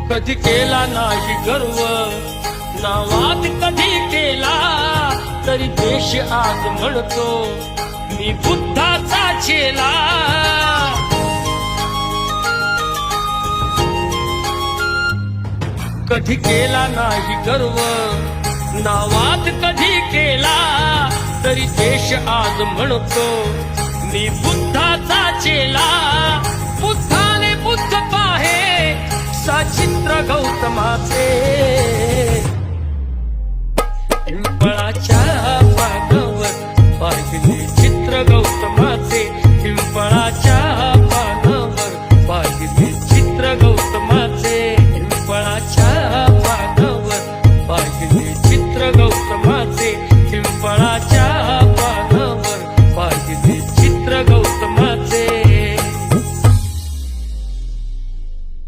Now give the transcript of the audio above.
कधी केला नाही गर्व, नावात कधी केला तरी देश आज म्हणतो मी बुद्धाचा चेला. कधी केला नाही गर्व, नावात कधी केला तरी देश आज म्हणतो मी बुद्धाचा चेला. बुद्धाने बुद्ध पाहे सचित्र गौतमाचे,